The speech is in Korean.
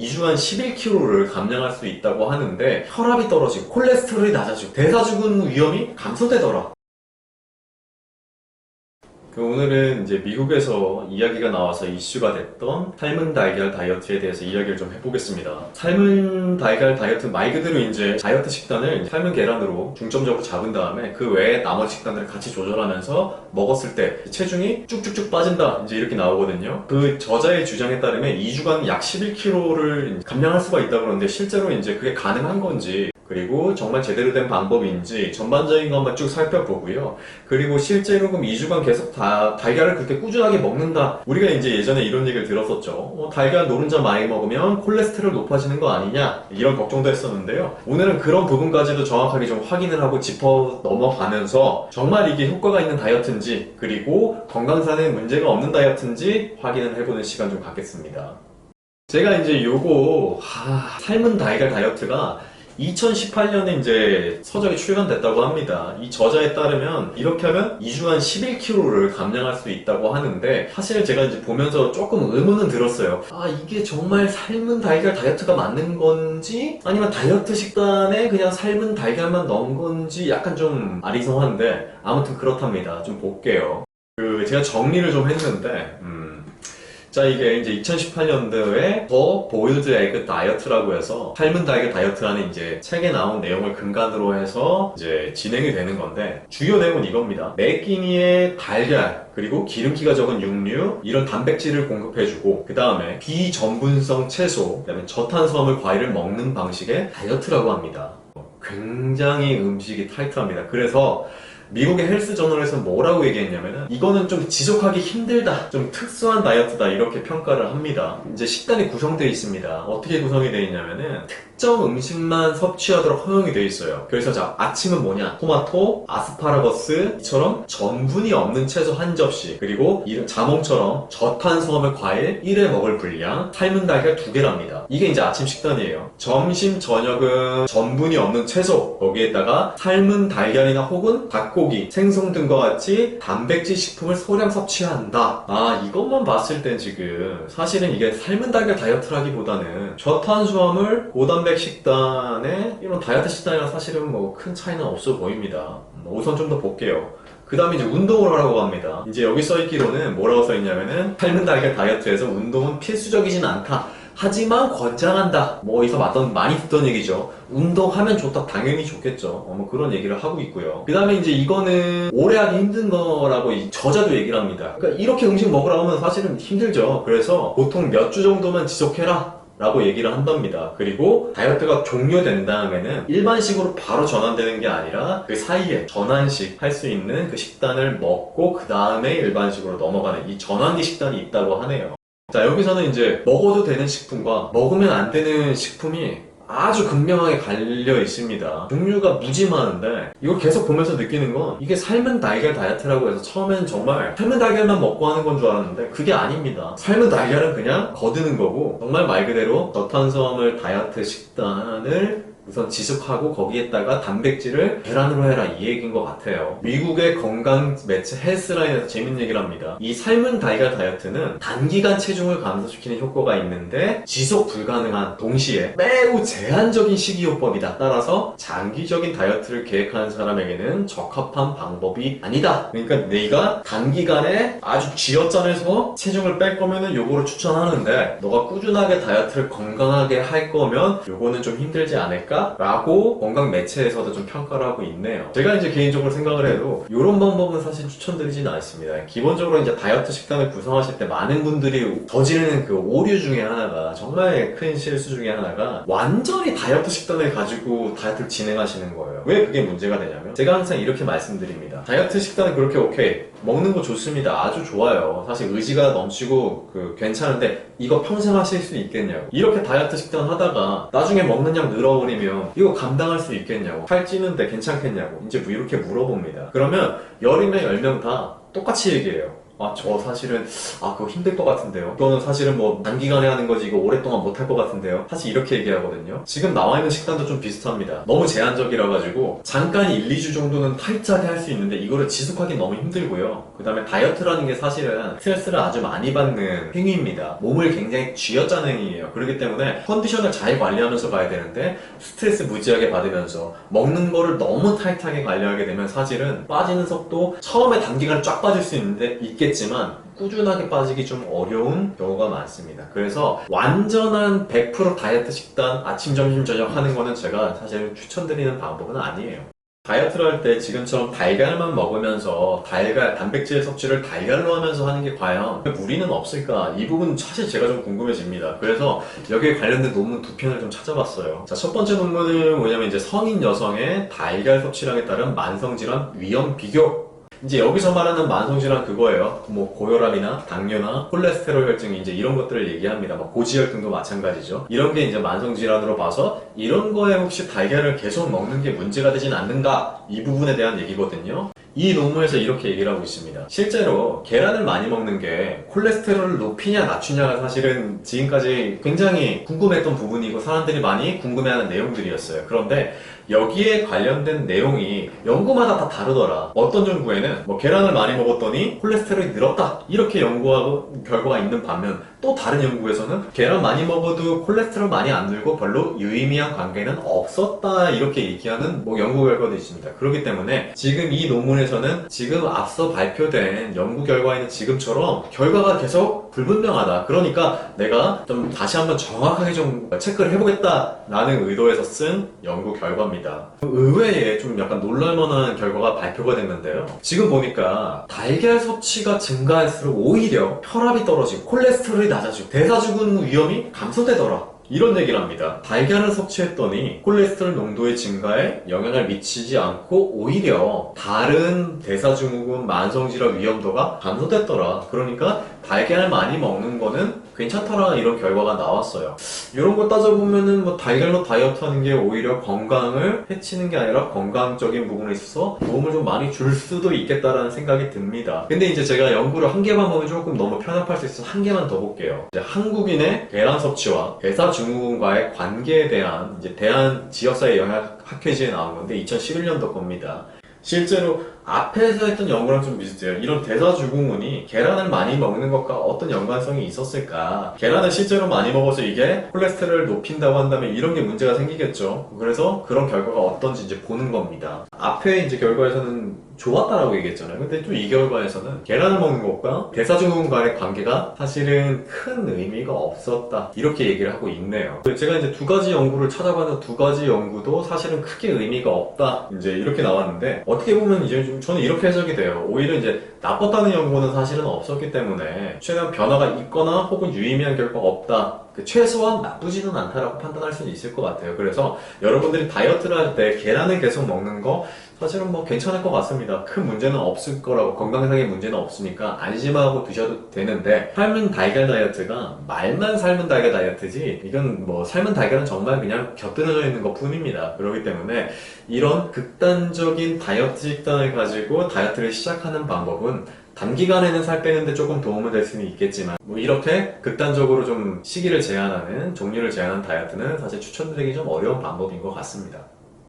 2주간 11kg를 감량할 수 있다고 하는데 혈압이 떨어지고 콜레스테롤이 낮아지고 대사증후군 위험이 감소되더라. 오늘은 이제 미국에서 이야기가 나와서 이슈가 됐던 삶은 달걀 다이어트에 대해서 이야기를 좀 해보겠습니다. 삶은 달걀 다이어트 말 그대로 이제 다이어트 식단을 삶은 계란으로 중점적으로 잡은 다음에 그 외에 나머지 식단들을 같이 조절하면서 먹었을 때 체중이 쭉쭉쭉 빠진다 이제 이렇게 나오거든요. 그 저자의 주장에 따르면 2주간 약 11kg를 감량할 수가 있다고 그러는데 실제로 이제 그게 가능한 건지 그리고 정말 제대로 된 방법인지 전반적인 거 한번 쭉 살펴보고요. 그리고 실제로 그럼 2주간 계속 달걀을 그렇게 꾸준하게 먹는다. 우리가 이제 예전에 이런 얘기를 들었었죠. 달걀 노른자 많이 먹으면 콜레스테롤 높아지는 거 아니냐 이런 걱정도 했었는데요. 오늘은 그런 부분까지도 정확하게 좀 확인을 하고 짚어 넘어가면서 정말 이게 효과가 있는 다이어트인지 그리고 건강상에 문제가 없는 다이어트인지 확인을 해보는 시간 좀 갖겠습니다. 제가 이제 요거 삶은 달걀 다이어트가 2018년에 이제 서적이 출간됐다고 합니다. 이 저자에 따르면 이렇게 하면 2주간 11kg를 감량할 수 있다고 하는데 사실 제가 이제 보면서 조금 의문은 들었어요. 이게 정말 삶은 달걀 다이어트가 맞는 건지 아니면 다이어트 식단에 그냥 삶은 달걀만 넣은 건지 약간 좀 아리송한데 아무튼 그렇답니다. 좀 볼게요. 제가 정리를 좀 했는데 자, 이게 이제 2018년도에 더 보일드 에그 다이어트라고 해서 삶은 달걀 다이어트라는 이제 책에 나온 내용을 근간으로 해서 이제 진행이 되는 건데 주요 내용은 이겁니다. 매 끼니의 달걀 그리고 기름기가 적은 육류 이런 단백질을 공급해주고 그 다음에 비전분성 채소 그 다음에 저탄수화물 과일을 먹는 방식의 다이어트라고 합니다. 굉장히 음식이 타이트합니다. 그래서 미국의 헬스 저널에서 뭐라고 얘기했냐면은 이거는 좀 지속하기 힘들다, 좀 특수한 다이어트다 이렇게 평가를 합니다. 이제 식단이 구성되어 있습니다. 어떻게 구성이 되어 있냐면은 특정 음식만 섭취하도록 허용이 되어 있어요. 그래서 자, 아침은 뭐냐? 토마토, 아스파라거스 이처럼 전분이 없는 채소 한 접시 그리고 이런 자몽처럼 저탄수화물 과일 1회 먹을 분량 삶은 달걀 2개랍니다. 이게 이제 아침 식단이에요. 점심, 저녁은 전분이 없는 채소 거기에다가 삶은 달걀이나 혹은 닭고기, 생선 등과 같이 단백질 식품을 소량 섭취한다. 이것만 봤을 땐 지금 사실은 이게 삶은 달걀 다이어트라기보다는 저탄수화물, 고단백 식단에 이런 다이어트 식단이랑 사실은 뭐 큰 차이는 없어 보입니다. 우선 좀 더 볼게요. 그 다음에 이제 운동을 하라고 합니다. 이제 여기 써있기로는 뭐라고 써있냐면은 삶은 달걀 다이어트에서 운동은 필수적이진 않다. 하지만 권장한다. 어디서 많이 듣던 얘기죠. 운동하면 좋다. 당연히 좋겠죠. 뭐 그런 얘기를 하고 있고요. 그 다음에 이제 이거는 오래 하기 힘든 거라고 이 저자도 얘기를 합니다. 그러니까 이렇게 음식 먹으라고 하면 사실은 힘들죠. 그래서 보통 몇 주 정도만 지속해라. 라고 얘기를 한답니다. 그리고 다이어트가 종료된 다음에는 일반식으로 바로 전환되는 게 아니라 그 사이에 전환식 할 수 있는 그 식단을 먹고 그 다음에 일반식으로 넘어가는 이 전환기 식단이 있다고 하네요. 자, 여기서는 이제 먹어도 되는 식품과 먹으면 안 되는 식품이 아주 극명하게 갈려 있습니다. 종류가 무지 많은데 이걸 계속 보면서 느끼는 건 이게 삶은 달걀 다이어트라고 해서 처음엔 정말 삶은 달걀만 먹고 하는 건 줄 알았는데 그게 아닙니다. 삶은 달걀은 그냥 거두는 거고 정말 말 그대로 저탄수화물 다이어트 식단을 우선 지속하고 거기에다가 단백질을 계란으로 해라 이 얘기인 것 같아요. 미국의 건강 매체 헬스라인에서 재밌는 얘기를 합니다. 이 삶은 달걀 다이어트는 단기간 체중을 감소시키는 효과가 있는데 지속 불가능한 동시에 매우 제한적인 식이요법이다. 따라서 장기적인 다이어트를 계획하는 사람에게는 적합한 방법이 아니다. 그러니까 내가 단기간에 아주 쥐어짜내서 체중을 뺄 거면은 요거를 추천하는데 너가 꾸준하게 다이어트를 건강하게 할 거면 요거는 좀 힘들지 않을까? 라고 건강 매체에서도 좀 평가를 하고 있네요. 제가 이제 개인적으로 생각을 해도 이런 방법은 사실 추천드리지는 않습니다. 기본적으로 이제 다이어트 식단을 구성하실 때 많은 분들이 저지르는 그 오류 중에 하나가 정말 큰 실수 중에 하나가 완전히 다이어트 식단을 가지고 다이어트를 진행하시는 거예요. 왜 그게 문제가 되냐면 제가 항상 이렇게 말씀드립니다. 다이어트 식단은 그렇게 오케이 먹는 거 좋습니다. 아주 좋아요. 사실 의지가 넘치고 괜찮은데 이거 평생 하실 수 있겠냐고. 이렇게 다이어트 식단 하다가 나중에 먹는 양 늘어버리면 이거 감당할 수 있겠냐고. 살 찌는데 괜찮겠냐고. 이제 이렇게 물어봅니다. 그러면 10이면 10명 다 똑같이 얘기해요. 저 사실은 그거 힘들 것 같은데요. 이거는 사실은 뭐 단기간에 하는 거지 이거 오랫동안 못 할 것 같은데요. 사실 이렇게 얘기하거든요. 지금 나와 있는 식단도 좀 비슷합니다. 너무 제한적이라 가지고 잠깐 1, 2주 정도는 타이트하게 할 수 있는데 이거를 지속하기 너무 힘들고요. 그 다음에 다이어트라는 게 사실은 스트레스를 아주 많이 받는 행위입니다. 몸을 굉장히 쥐어짜는 행위예요. 그렇기 때문에 컨디션을 잘 관리하면서 가야 되는데 스트레스 무지하게 받으면서 먹는 거를 너무 타이트하게 관리하게 되면 사실은 빠지는 속도 처음에 단기간 쫙 빠질 수 있겠지만 꾸준하게 빠지기 좀 어려운 경우가 많습니다. 그래서 완전한 100% 다이어트 식단 아침, 점심, 저녁 하는 거는 제가 사실 추천드리는 방법은 아니에요. 다이어트를 할 때 지금처럼 달걀만 먹으면서 단백질 섭취를 달걀로 하면서 하는 게 과연 무리는 없을까? 이 부분 사실 제가 좀 궁금해집니다. 그래서 여기에 관련된 논문 2편을 좀 찾아봤어요. 자, 첫 번째 논문은 뭐냐면 이제 성인 여성의 달걀 섭취량에 따른 만성질환 위험 비교. 이제 여기서 말하는 만성질환 그거예요. 뭐 고혈압이나 당뇨나 콜레스테롤 혈증 이제 이런 것들을 얘기합니다. 뭐 고지혈증도 마찬가지죠. 이런 게 이제 만성질환으로 봐서 이런 거에 혹시 달걀을 계속 먹는 게 문제가 되진 않는가? 이 부분에 대한 얘기거든요. 이 논문에서 이렇게 얘기를 하고 있습니다. 실제로 계란을 많이 먹는 게 콜레스테롤을 높이냐 낮추냐가 사실은 지금까지 굉장히 궁금했던 부분이고 사람들이 많이 궁금해하는 내용들이었어요. 그런데 여기에 관련된 내용이 연구마다 다 다르더라. 어떤 연구에는 뭐 계란을 많이 먹었더니 콜레스테롤이 늘었다 이렇게 연구하고 결과가 있는 반면 또 다른 연구에서는 계란 많이 먹어도 콜레스테롤 많이 안 늘고 별로 유의미한 관계는 없었다 이렇게 얘기하는 뭐 연구 결과도 있습니다. 그렇기 때문에 지금 이 논문에서는 지금 앞서 발표된 연구 결과에는 지금처럼 결과가 계속 불분명하다. 그러니까 내가 좀 다시 한번 정확하게 좀 체크를 해보겠다라는 의도에서 쓴 연구 결과입니다. 의외에 좀 약간 놀랄만한 결과가 발표가 됐는데요. 지금 보니까 달걀 섭취가 증가할수록 오히려 혈압이 떨어지고 콜레스테롤이 낮아지고 대사증후군 위험이 감소되더라. 이런 얘기를 합니다. 달걀을 섭취했더니 콜레스테롤 농도의 증가에 영향을 미치지 않고 오히려 다른 대사증후군 만성질환 위험도가 감소됐더라. 그러니까 달걀을 많이 먹는 거는 괜찮더라 이런 결과가 나왔어요. 이런 거 따져보면은 뭐 달걀로 다이어트 하는 게 오히려 건강을 해치는 게 아니라 건강적인 부분에 있어서 도움을 좀 많이 줄 수도 있겠다라는 생각이 듭니다. 근데 이제 제가 연구를 한 개만 보면 조금 너무 편협할 수 있어서 한 개만 더 볼게요. 이제 한국인의 계란 섭취와 대사증후군과의 관계에 대한 이제 대한지역사회영양 학회지에 나온 건데 2011년도 겁니다. 실제로 앞에서 했던 연구랑 좀 비슷해요. 이런 대사증후군이 계란을 많이 먹는 것과 어떤 연관성이 있었을까? 계란을 실제로 많이 먹어서 이게 콜레스테롤을 높인다고 한다면 이런 게 문제가 생기겠죠. 그래서 그런 결과가 어떤지 이제 보는 겁니다. 앞에 이제 결과에서는 좋았다라고 얘기했잖아요. 근데 또 이 결과에서는 계란을 먹는 것과 대사증후군 간의 관계가 사실은 큰 의미가 없었다. 이렇게 얘기를 하고 있네요. 제가 이제 2가지 연구를 찾아봐서 2가지 연구도 사실은 크게 의미가 없다. 이제 이렇게 나왔는데 어떻게 보면 이제 좀 저는 이렇게 해석이 돼요. 오히려 이제 나빴다는 연구는 사실은 없었기 때문에 최대한 변화가 있거나 혹은 유의미한 결과가 없다. 최소한 나쁘지는 않다라고 판단할 수는 있을 것 같아요. 그래서 여러분들이 다이어트를 할 때 계란을 계속 먹는 거 사실은 뭐 괜찮을 것 같습니다. 큰 문제는 없을 거라고, 건강상의 문제는 없으니까 안심하고 드셔도 되는데 삶은 달걀 다이어트가 말만 삶은 달걀 다이어트지 이건 뭐 삶은 달걀은 정말 그냥 곁들여져 있는 것 뿐입니다. 그렇기 때문에 이런 극단적인 다이어트 식단을 가지고 다이어트를 시작하는 방법은 단기간에는 살 빼는데 조금 도움을 될 수는 있겠지만 뭐 이렇게 극단적으로 좀 시기를 제한하는 종류를 제한하는 다이어트는 사실 추천드리기 좀 어려운 방법인 것 같습니다.